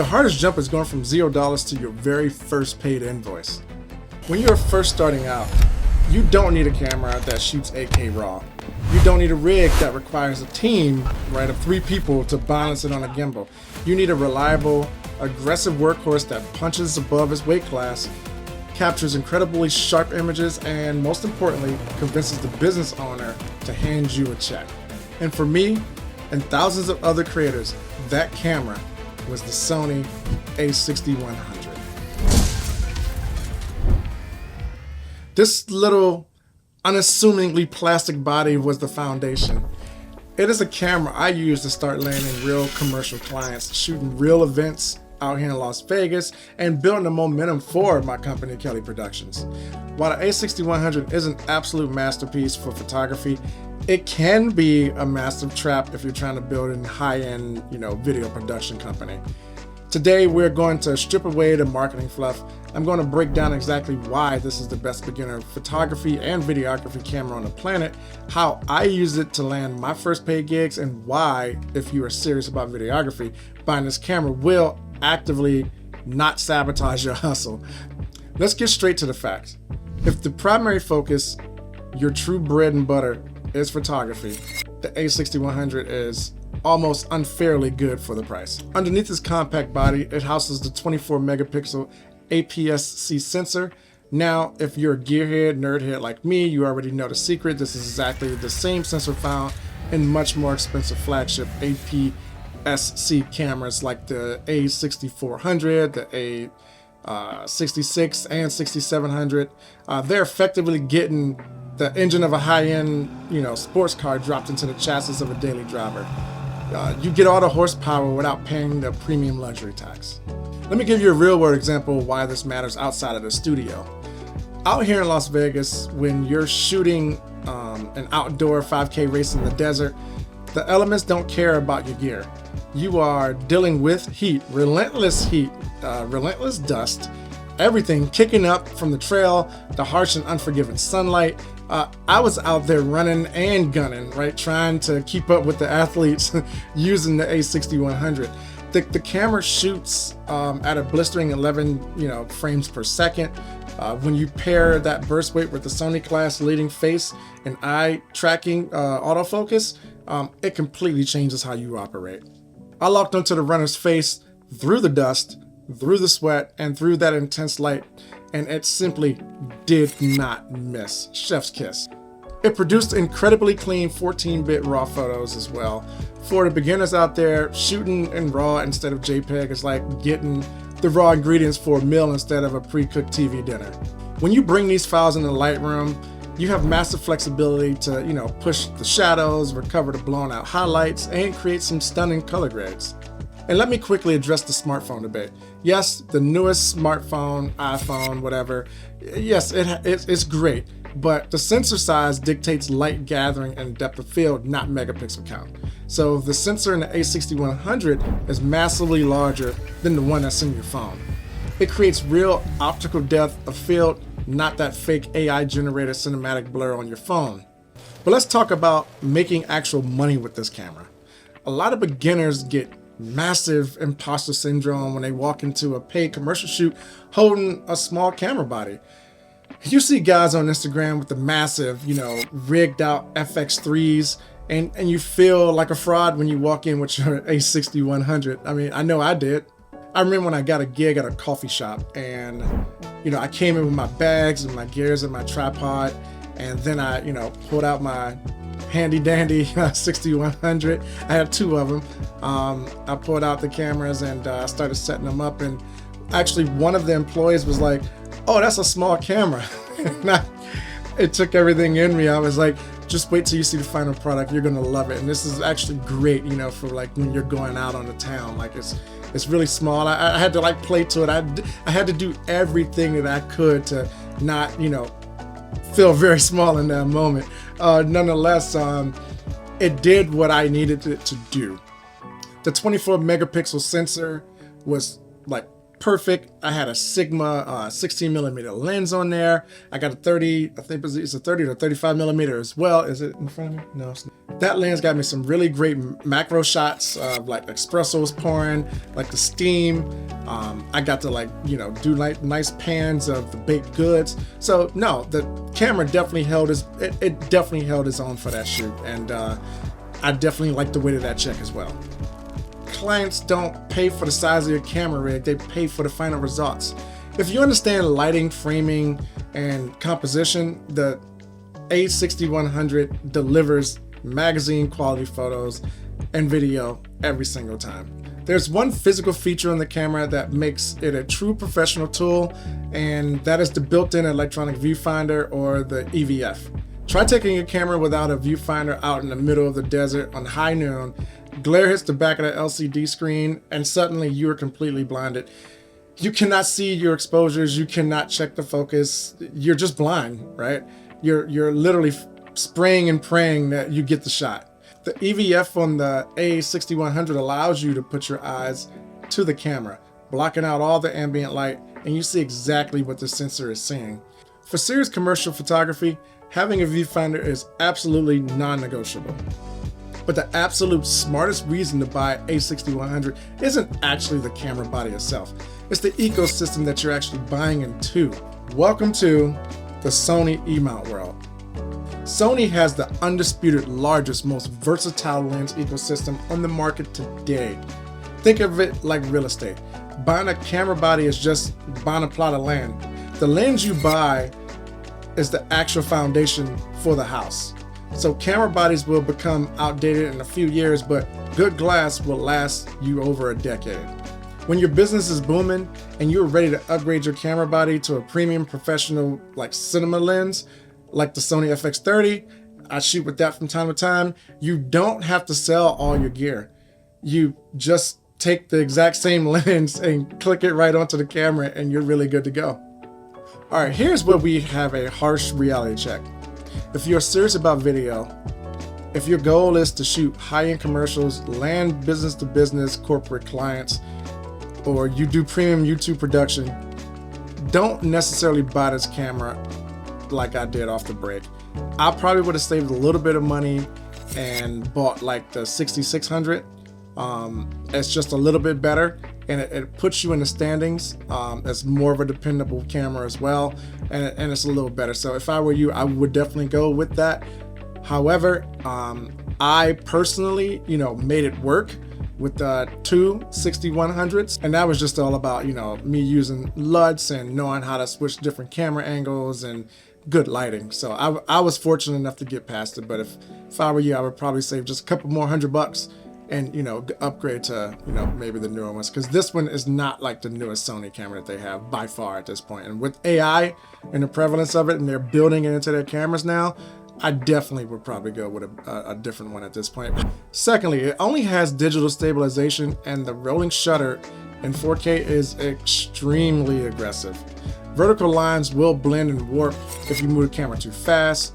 The hardest jump is going from $0 to your very first paid invoice. When you're first starting out, you don't need a camera that shoots 8K RAW. You don't need a rig that requires a team, right, of 3 people to balance it on a gimbal. You need a reliable, aggressive workhorse that punches above its weight class, captures incredibly sharp images, and most importantly, convinces the business owner to hand you a check. And for me and thousands of other creators, that camera was the Sony a6100. This little unassumingly plastic body was the foundation. It is a camera I use to start landing real commercial clients, shooting real events out here in Las Vegas, and building the momentum for my company, Kelly Productions. While the a6100 is an absolute masterpiece for photography, it can be a massive trap if you're trying to build a high-end, video production company. Today, we're going to strip away the marketing fluff. I'm going to break down exactly why this is the best beginner photography and videography camera on the planet, how I use it to land my first paid gigs, and why, if you are serious about videography, buying this camera will actively not sabotage your hustle. Let's get straight to the facts. If the primary focus, your true bread and butter, is photography, the a6100 is almost unfairly good for the price. Underneath this compact body, it houses the 24 megapixel APS-C sensor. Now, if you're a gearhead, nerdhead like me, you already know the secret. This is exactly the same sensor found in much more expensive flagship APS-C cameras like the a6400, the a66 and 6700. They're effectively getting the engine of a high-end, sports car dropped into the chassis of a daily driver. You get all the horsepower without paying the premium luxury tax. Let me give you a real-world example of why this matters outside of the studio. Out here in Las Vegas, when you're shooting an outdoor 5K race in the desert, the elements don't care about your gear. You are dealing with heat, relentless dust, everything kicking up from the trail, the harsh and unforgiving sunlight. I was out there running and gunning, right, trying to keep up with the athletes using the a6100. The camera shoots at a blistering 11, frames per second. When you pair that burst weight with the Sony class leading face and eye tracking autofocus, it completely changes how you operate. I locked onto the runner's face through the dust, through the sweat, and through that intense light, and it simply did not miss. Chef's kiss. It produced incredibly clean 14-bit RAW photos as well. For the beginners out there, shooting in RAW instead of JPEG is like getting the raw ingredients for a meal instead of a pre-cooked TV dinner. When you bring these files into Lightroom, you have massive flexibility to, push the shadows, recover the blown out highlights, and create some stunning color grades. And let me quickly address the smartphone debate. Yes, the newest smartphone, iPhone, whatever, yes, it's great, but the sensor size dictates light gathering and depth of field, not megapixel count. So the sensor in the a6100 is massively larger than the one that's in your phone. It creates real optical depth of field, not that fake AI-generated cinematic blur on your phone. But let's talk about making actual money with this camera. A lot of beginners get massive impostor syndrome when they walk into a paid commercial shoot holding a small camera body. You see guys on Instagram with the massive, rigged out FX3s, and you feel like a fraud when you walk in with your a6100. I mean, I know I did. I remember when I got a gig at a coffee shop, and I came in with my bags and my gears and my tripod, and then I pulled out my handy dandy 6100. I had 2 of them. I pulled out the cameras and started setting them up, and actually one of the employees was like, "Oh, that's a small camera." And it took everything in me. I was like, just wait till you see the final product. You're gonna love it. And this is actually great, for like when you're going out on the town. Like it's really small. I had to like play to it. I had to do everything that I could to not, feel very small in that moment. Nonetheless, it did what I needed it to do. The 24 megapixel sensor was like perfect. I had a Sigma 16 millimeter lens on there. I got a 30, I think it's a 30 to 35 millimeter as well. Is it in front of me? No, it's not. That lens got me some really great macro shots of like espressos pouring, like the steam. I got to do like nice pans of the baked goods. So no, the camera definitely held it definitely held its own for that shoot. And I definitely like the weight of that check as well. Clients don't pay for the size of your camera rig, they pay for the final results. If you understand lighting, framing, and composition, the a6100 delivers magazine quality photos and video every single time. There's one physical feature on the camera that makes it a true professional tool, and that is the built-in electronic viewfinder, or the EVF. Try taking your camera without a viewfinder out in the middle of the desert on high noon. Glare hits the back of the LCD screen and suddenly you are completely blinded. You cannot see your exposures, you cannot check the focus, you're just blind, right? You're literally spraying and praying that you get the shot. The EVF on the a6100 allows you to put your eyes to the camera, blocking out all the ambient light, and you see exactly what the sensor is seeing. For serious commercial photography, having a viewfinder is absolutely non-negotiable. But the absolute smartest reason to buy a6100 isn't actually the camera body itself. It's the ecosystem that you're actually buying into. Welcome to the Sony E-mount world. Sony has the undisputed largest, most versatile lens ecosystem on the market today. Think of it like real estate. Buying a camera body is just buying a plot of land. The lens you buy is the actual foundation for the house. So camera bodies will become outdated in a few years, but good glass will last you over a decade. When your business is booming and you're ready to upgrade your camera body to a premium professional like cinema lens, like the Sony FX30, I shoot with that from time to time, you don't have to sell all your gear. You just take the exact same lens and click it right onto the camera and you're really good to go. All right, here's where we have a harsh reality check. If you're serious about video, if your goal is to shoot high-end commercials, land business-to-business corporate clients, or you do premium YouTube production, don't necessarily buy this camera like I did off the break. I probably would have saved a little bit of money and bought like the 6600. It's just a little bit better, and it puts you in the standings. It's more of a dependable camera as well, and it's a little better. So if I were you, I would definitely go with that. However, I personally, made it work with the two 6100s, and that was just all about, me using LUTs and knowing how to switch different camera angles and good lighting. So I was fortunate enough to get past it. But if I were you, I would probably save just a couple more $100 and upgrade to maybe the newer ones, because this one is not like the newest Sony camera that they have by far at this point. And with AI and the prevalence of it, and they're building it into their cameras now, I definitely would probably go with a different one at this point. Secondly, it only has digital stabilization, and the rolling shutter in 4K is extremely aggressive. Vertical lines will blend and warp if you move the camera too fast.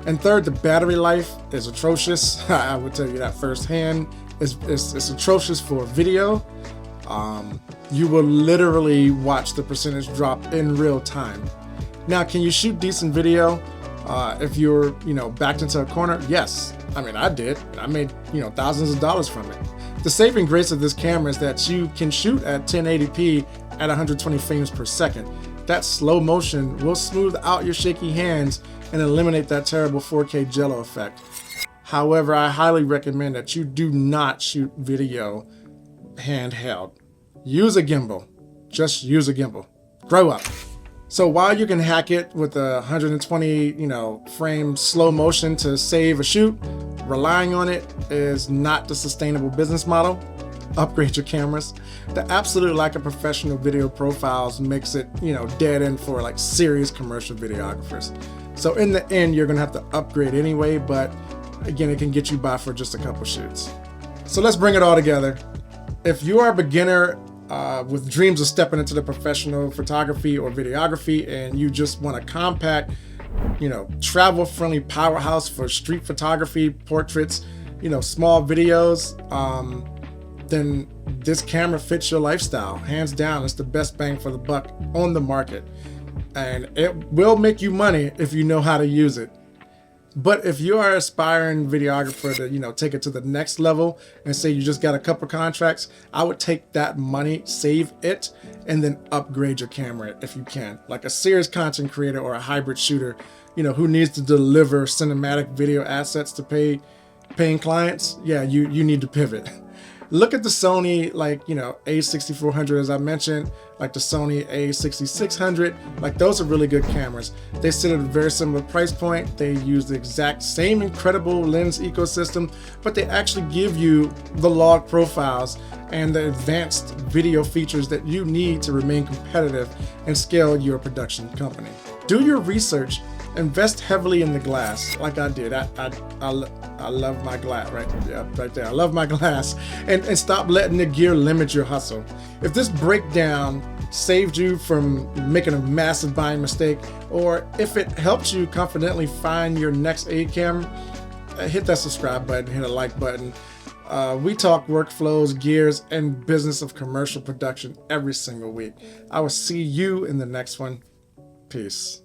And third, the battery life is atrocious. I would tell you that firsthand. It's atrocious for video. You will literally watch the percentage drop in real time. Now, can you shoot decent video if you're backed into a corner? Yes. I mean, I did. I made thousands of dollars from it. The saving grace of this camera is that you can shoot at 1080p at 120 frames per second. That slow motion will smooth out your shaky hands and eliminate that terrible 4K jello effect. However, I highly recommend that you do not shoot video handheld. Use a gimbal. Just use a gimbal. Grow up. So while you can hack it with a 120 frame slow motion to save a shoot, relying on it is not the sustainable business model. Upgrade your cameras. The absolute lack of professional video profiles makes it dead end for like serious commercial videographers. So in the end, you're gonna have to upgrade anyway, but again, it can get you by for just a couple shoots. So let's bring it all together. If you are a beginner with dreams of stepping into the professional photography or videography, and you just want a compact, travel-friendly powerhouse for street photography, portraits, small videos, then this camera fits your lifestyle. Hands down, it's the best bang for the buck on the market. And it will make you money if you know how to use it. But if you are an aspiring videographer to, take it to the next level and say you just got a couple contracts, I would take that money, save it, and then upgrade your camera if you can. Like a serious content creator or a hybrid shooter, who needs to deliver cinematic video assets to paying clients, yeah, you need to pivot. Look at the Sony, a6400, as I mentioned, like the Sony a6600. Like, those are really good cameras. They sit at a very similar price point. They use the exact same incredible lens ecosystem, but they actually give you the log profiles and the advanced video features that you need to remain competitive and scale your production company. Do your research. Invest heavily in the glass, like I did. I love my glass, right? Yeah, right there. I love my glass. And stop letting the gear limit your hustle. If this breakdown saved you from making a massive buying mistake, or if it helped you confidently find your next A camera, hit that subscribe button, hit a like button. We talk workflows, gears, and business of commercial production every single week. I will see you in the next one. Peace.